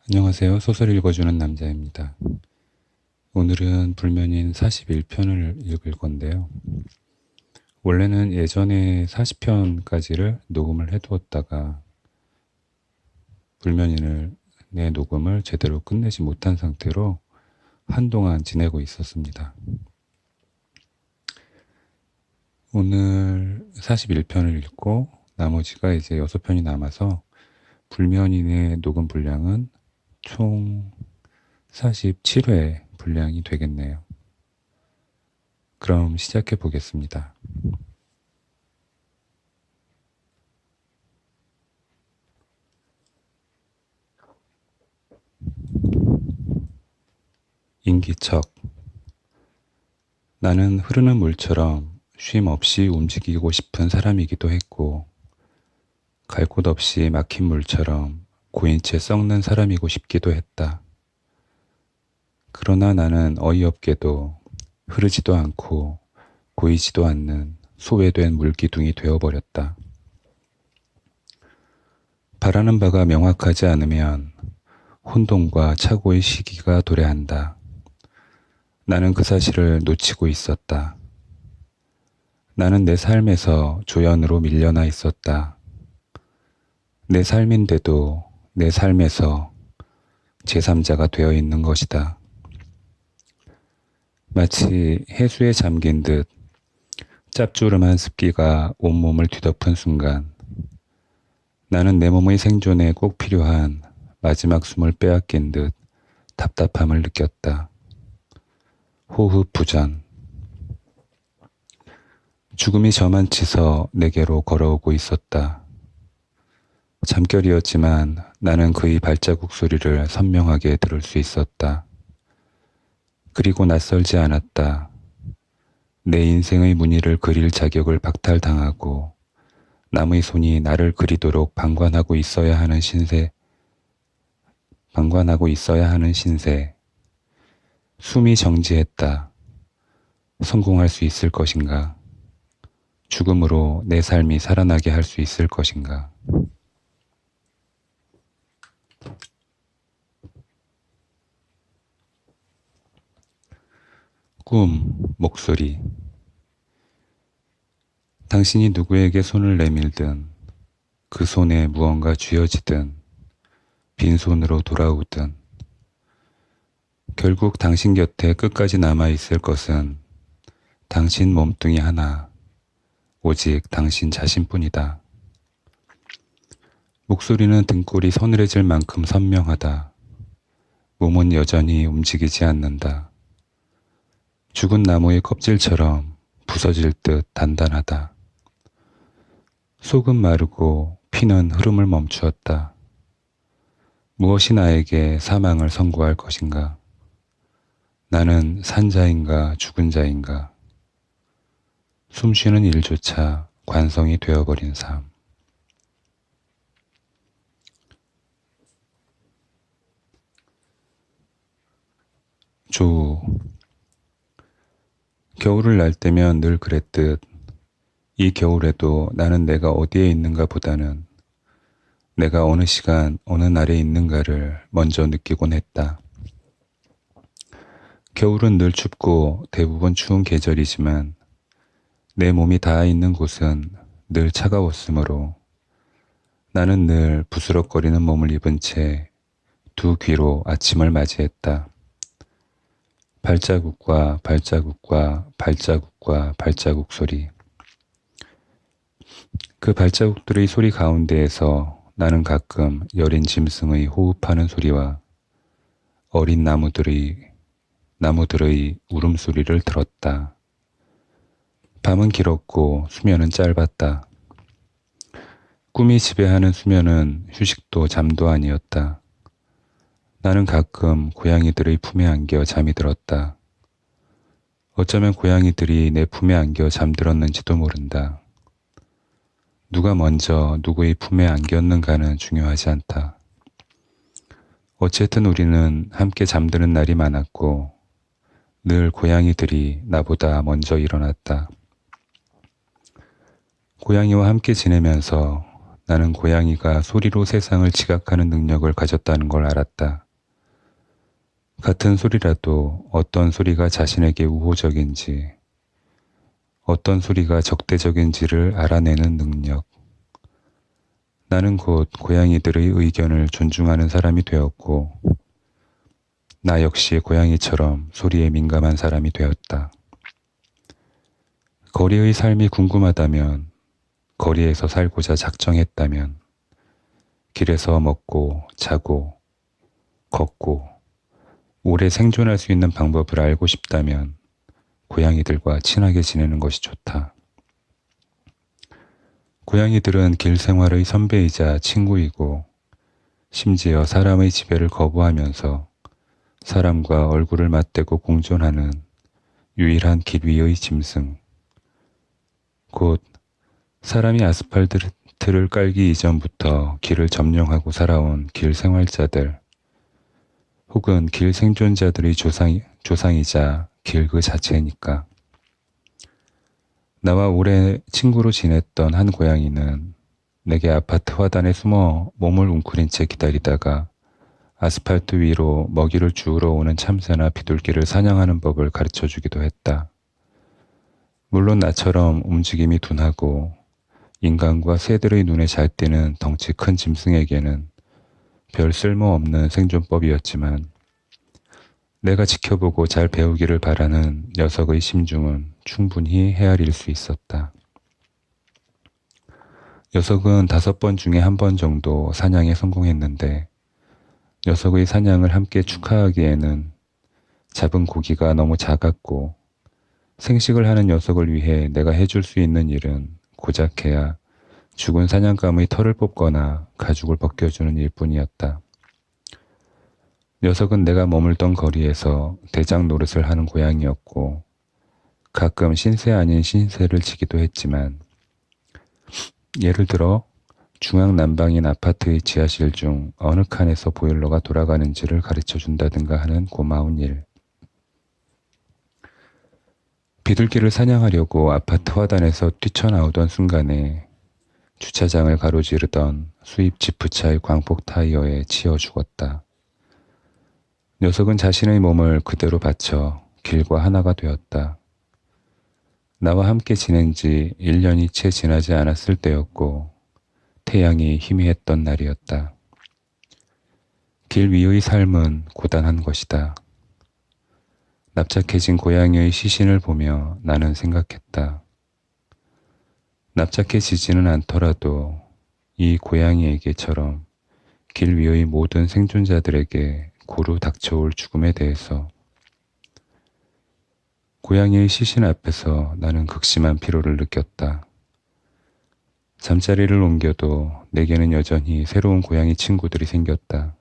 안녕하세요. 소설 읽어주는 남자입니다. 오늘은 불면인 41편을 읽을 건데요. 원래는 예전에 40편까지를 녹음을 해두었다가 불면인을 내 녹음을 제대로 끝내지 못한 상태로 한동안 지내고 있었습니다. 오늘 41편을 읽고 나머지가 이제 6편이 남아서 불면인의 녹음 분량은 총 47회 분량이 되겠네요. 그럼 시작해 보겠습니다. 인기척. 나는 흐르는 물처럼 쉼 없이 움직이고 싶은 사람이기도 했고, 갈 곳 없이 막힌 물처럼 고인 채 썩는 사람이고 싶기도 했다. 그러나 나는 어이없게도 흐르지도 않고 고이지도 않는 소외된 물기둥이 되어버렸다. 바라는 바가 명확하지 않으면 혼돈과 착오의 시기가 도래한다. 나는 그 사실을 놓치고 있었다. 나는 내 삶에서 조연으로 밀려나 있었다. 내 삶인데도 내 삶에서 제3자가 되어 있는 것이다. 마치 해수에 잠긴 듯 짭조름한 습기가 온몸을 뒤덮은 순간 나는 내 몸의 생존에 꼭 필요한 마지막 숨을 빼앗긴 듯 답답함을 느꼈다. 호흡 부전. 죽음이 저만치서 내게로 걸어오고 있었다. 잠결이었지만 나는 그의 발자국 소리를 선명하게 들을 수 있었다. 그리고 낯설지 않았다. 내 인생의 무늬를 그릴 자격을 박탈당하고 남의 손이 나를 그리도록 방관하고 있어야 하는 신세. 숨이 정지했다. 성공할 수 있을 것인가? 죽음으로 내 삶이 살아나게 할 수 있을 것인가? 꿈, 목소리. 당신이 누구에게 손을 내밀든 그 손에 무언가 쥐어지든 빈손으로 돌아오든 결국 당신 곁에 끝까지 남아있을 것은 당신 몸뚱이 하나, 오직 당신 자신뿐이다. 목소리는 등골이 서늘해질 만큼 선명하다. 몸은 여전히 움직이지 않는다. 죽은 나무의 껍질처럼 부서질 듯 단단하다. 속은 마르고 피는 흐름을 멈추었다. 무엇이 나에게 사망을 선고할 것인가? 나는 산자인가 죽은 자인가? 숨쉬는 일조차 관성이 되어버린 삶. 조우. 겨울을 날 때면 늘 그랬듯 이 겨울에도 나는 내가 어디에 있는가 보다는 내가 어느 시간 어느 날에 있는가를 먼저 느끼곤 했다. 겨울은 늘 춥고 대부분 추운 계절이지만 내 몸이 닿아 있는 곳은 늘 차가웠으므로 나는 늘 부스럭거리는 몸을 입은 채 두 귀로 아침을 맞이했다. 발자국과 발자국과 발자국과 발자국 소리. 그 발자국들의 소리 가운데에서 나는 가끔 여린 짐승의 호흡하는 소리와 어린 나무들의 울음소리를 들었다. 밤은 길었고 수면은 짧았다. 꿈이 지배하는 수면은 휴식도 잠도 아니었다. 나는 가끔 고양이들의 품에 안겨 잠이 들었다. 어쩌면 고양이들이 내 품에 안겨 잠들었는지도 모른다. 누가 먼저 누구의 품에 안겼는가는 중요하지 않다. 어쨌든 우리는 함께 잠드는 날이 많았고 늘 고양이들이 나보다 먼저 일어났다. 고양이와 함께 지내면서 나는 고양이가 소리로 세상을 지각하는 능력을 가졌다는 걸 알았다. 같은 소리라도 어떤 소리가 자신에게 우호적인지, 어떤 소리가 적대적인지를 알아내는 능력. 나는 곧 고양이들의 의견을 존중하는 사람이 되었고, 나 역시 고양이처럼 소리에 민감한 사람이 되었다. 거리의 삶이 궁금하다면, 거리에서 살고자 작정했다면, 길에서 먹고, 자고, 걷고, 오래 생존할 수 있는 방법을 알고 싶다면, 고양이들과 친하게 지내는 것이 좋다. 고양이들은 길 생활의 선배이자 친구이고, 심지어 사람의 지배를 거부하면서 사람과 얼굴을 맞대고 공존하는 유일한 길 위의 짐승. 곧 사람이 아스팔트를 깔기 이전부터 길을 점령하고 살아온 길 생활자들, 혹은 길 생존자들의 조상이자 길 그 자체니까. 나와 오래 친구로 지냈던 한 고양이는 내게 아파트 화단에 숨어 몸을 웅크린 채 기다리다가 아스팔트 위로 먹이를 주우러 오는 참새나 비둘기를 사냥하는 법을 가르쳐 주기도 했다. 물론 나처럼 움직임이 둔하고 인간과 새들의 눈에 잘 띄는 덩치 큰 짐승에게는 별 쓸모없는 생존법이었지만 내가 지켜보고 잘 배우기를 바라는 녀석의 심중은 충분히 헤아릴 수 있었다. 녀석은 5번 중에 1번 정도 사냥에 성공했는데 녀석의 사냥을 함께 축하하기에는 잡은 고기가 너무 작았고 생식을 하는 녀석을 위해 내가 해줄 수 있는 일은 고작해야 죽은 사냥감의 털을 뽑거나 가죽을 벗겨주는 일뿐이었다. 녀석은 내가 머물던 거리에서 대장 노릇을 하는 고양이였고 가끔 신세 아닌 신세를 지기도 했지만 예를 들어 중앙 난방인 아파트의 지하실 중 어느 칸에서 보일러가 돌아가는지를 가르쳐 준다든가 하는 고마운 일. 비둘기를 사냥하려고 아파트 화단에서 뛰쳐나오던 순간에 주차장을 가로지르던 수입 지프차의 광폭 타이어에 치여 죽었다. 녀석은 자신의 몸을 그대로 바쳐 길과 하나가 되었다. 나와 함께 지낸 지 1년이 채 지나지 않았을 때였고 태양이 희미했던 날이었다. 길 위의 삶은 고단한 것이다. 납작해진 고양이의 시신을 보며 나는 생각했다. 납작해지지는 않더라도 이 고양이에게처럼 길 위의 모든 생존자들에게 고루 닥쳐올 죽음에 대해서. 고양이의 시신 앞에서 나는 극심한 피로를 느꼈다. 잠자리를 옮겨도 내게는 여전히 새로운 고양이 친구들이 생겼다.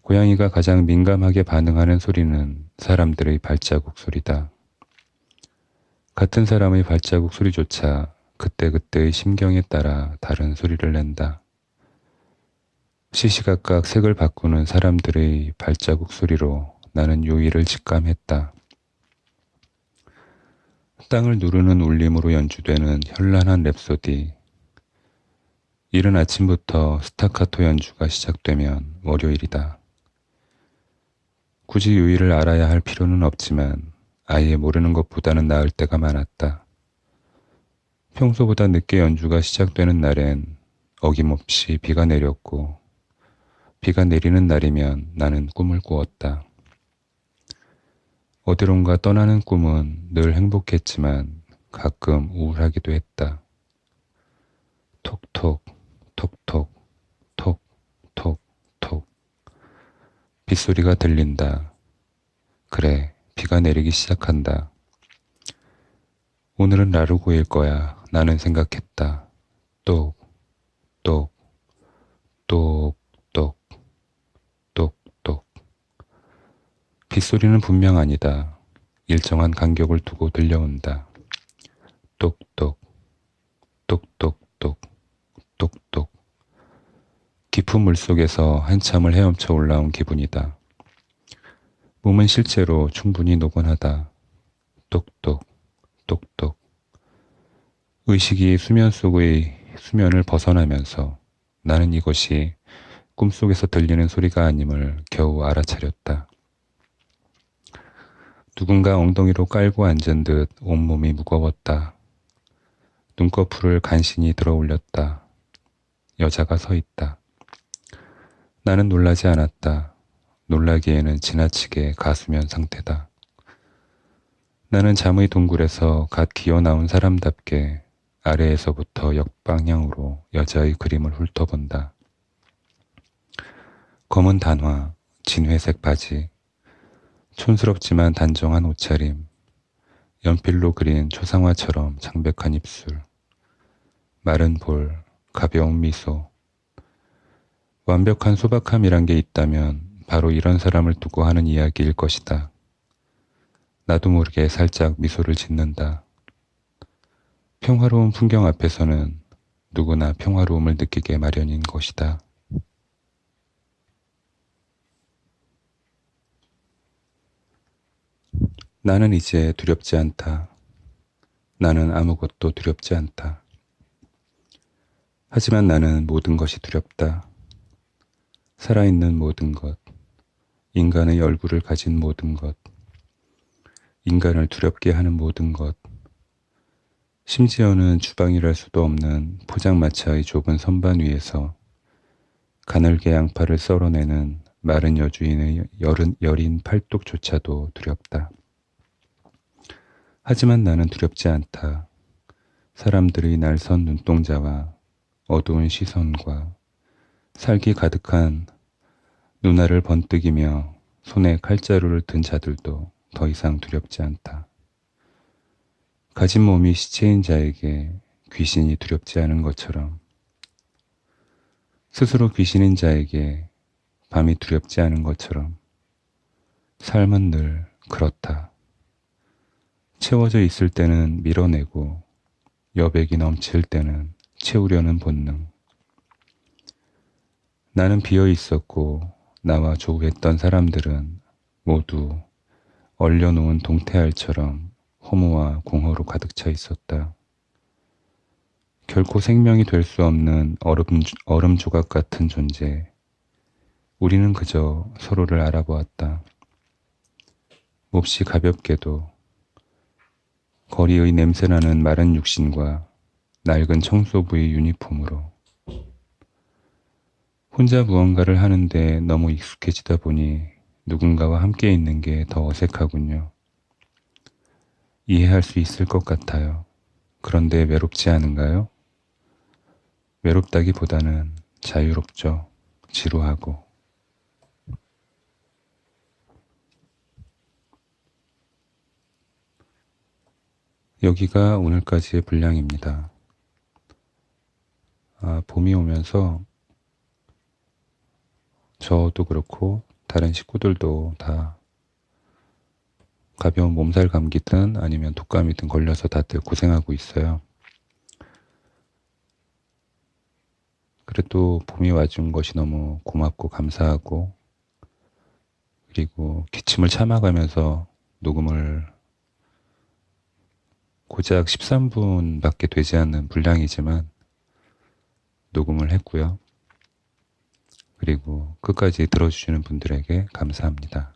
고양이가 가장 민감하게 반응하는 소리는 사람들의 발자국 소리다. 같은 사람의 발자국 소리조차 그때그때의 심경에 따라 다른 소리를 낸다. 시시각각 색을 바꾸는 사람들의 발자국 소리로 나는 요일을 직감했다. 땅을 누르는 울림으로 연주되는 현란한 랩소디. 이른 아침부터 스타카토 연주가 시작되면 월요일이다. 굳이 요일을 알아야 할 필요는 없지만 아예 모르는 것보다는 나을 때가 많았다. 평소보다 늦게 연주가 시작되는 날엔 어김없이 비가 내렸고 비가 내리는 날이면 나는 꿈을 꾸었다. 어디론가 떠나는 꿈은 늘 행복했지만 가끔 우울하기도 했다. 톡톡, 톡톡, 톡, 톡, 톡. 빗소리가 들린다. 그래, 비가 내리기 시작한다. 오늘은 라루고일 거야. 나는 생각했다. 똑, 똑, 똑, 똑, 똑, 똑. 빗소리는 분명 아니다. 일정한 간격을 두고 들려온다. 똑똑, 똑똑똑, 똑똑. 깊은 물속에서 한참을 헤엄쳐 올라온 기분이다. 몸은 실제로 충분히 노곤하다. 똑똑, 똑똑. 의식이 수면 속의 수면을 벗어나면서 나는 이것이 꿈속에서 들리는 소리가 아님을 겨우 알아차렸다. 누군가 엉덩이로 깔고 앉은 듯 온몸이 무거웠다. 눈꺼풀을 간신히 들어 올렸다. 여자가 서 있다. 나는 놀라지 않았다. 놀라기에는 지나치게 가수면 상태다. 나는 잠의 동굴에서 갓 기어 나온 사람답게 아래에서부터 역방향으로 여자의 그림을 훑어본다. 검은 단화, 진회색 바지, 촌스럽지만 단정한 옷차림, 연필로 그린 초상화처럼 창백한 입술, 마른 볼, 가벼운 미소. 완벽한 소박함이란 게 있다면 바로 이런 사람을 두고 하는 이야기일 것이다. 나도 모르게 살짝 미소를 짓는다. 평화로운 풍경 앞에서는 누구나 평화로움을 느끼게 마련인 것이다. 나는 이제 두렵지 않다. 나는 아무것도 두렵지 않다. 하지만 나는 모든 것이 두렵다. 살아있는 모든 것, 인간의 얼굴을 가진 모든 것, 인간을 두렵게 하는 모든 것, 심지어는 주방이랄 수도 없는 포장마차의 좁은 선반 위에서 가늘게 양파를 썰어내는 마른 여주인의 여린 팔뚝조차도 두렵다. 하지만 나는 두렵지 않다. 사람들의 날선 눈동자와 어두운 시선과 살기 가득한 눈알을 번뜩이며 손에 칼자루를 든 자들도 더 이상 두렵지 않다. 가진 몸이 시체인 자에게 귀신이 두렵지 않은 것처럼 스스로 귀신인 자에게 밤이 두렵지 않은 것처럼 삶은 늘 그렇다. 채워져 있을 때는 밀어내고 여백이 넘칠 때는 채우려는 본능. 나는 비어 있었고 나와 조우했던 사람들은 모두 얼려놓은 동태알처럼 허무와 공허로 가득 차 있었다. 결코 생명이 될 수 없는 얼음 조각 같은 존재. 우리는 그저 서로를 알아보았다. 몹시 가볍게도 거리의 냄새나는 마른 육신과 낡은 청소부의 유니폼으로 혼자 무언가를 하는데 너무 익숙해지다 보니 누군가와 함께 있는 게 더 어색하군요. 이해할 수 있을 것 같아요. 그런데 외롭지 않은가요? 외롭다기보다는 자유롭죠. 지루하고. 여기가 오늘까지의 분량입니다. 봄이 오면서 저도 그렇고 다른 식구들도 다 가벼운 몸살 감기든 아니면 독감이든 걸려서 다들 고생하고 있어요. 그래도 봄이 와준 것이 너무 고맙고 감사하고, 그리고 기침을 참아가면서 녹음을 고작 13분밖에 되지 않는 분량이지만 녹음을 했고요. 그리고 끝까지 들어주시는 분들에게 감사합니다.